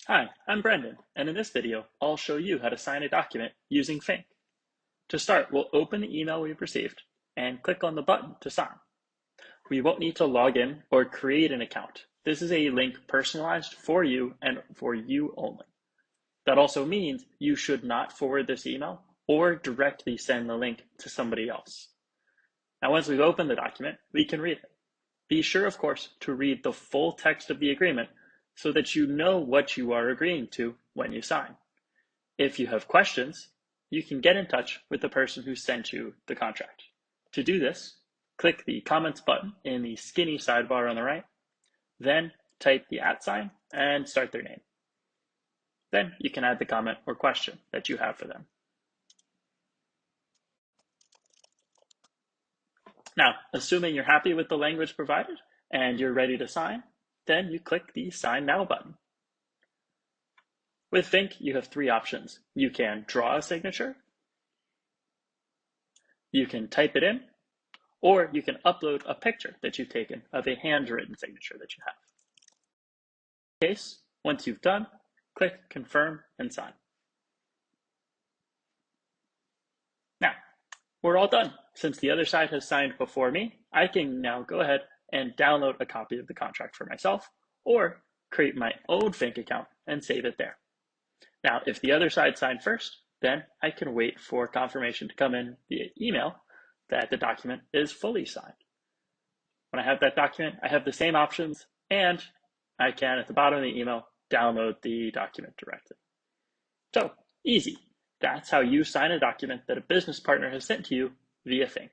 Hi, I'm Brendan, and in this video, I'll show you how to sign a document using fynk. To start, we'll open the email we've received and click on the button to sign. We won't need to log in or create an account. This is a link personalized for you and for you only. That also means you should not forward this email or directly send the link to somebody else. Now, once we've opened the document, we can read it. Be sure, of course, to read the full text of the agreement so that you know what you are agreeing to when you sign. If you have questions, you can get in touch with the person who sent you the contract. To do this, click the comments button in the skinny sidebar on the right, then type the @ sign and start their name. Then you can add the comment or question that you have for them. Now, assuming you're happy with the language provided and you're ready to sign, then you click the Sign Now button. With fynk, you have three options. You can draw a signature, you can type it in, or you can upload a picture that you've taken of a handwritten signature that you have. In case, once you've done, click Confirm and Sign. Now, we're all done. Since the other side has signed before me, I can now go ahead and download a copy of the contract for myself, or create my own fynk account and save it there. Now, if the other side signed first, then I can wait for confirmation to come in via email that the document is fully signed. When I have that document, I have the same options, and I can, at the bottom of the email, download the document directly. So, easy. That's how you sign a document that a business partner has sent to you via fynk.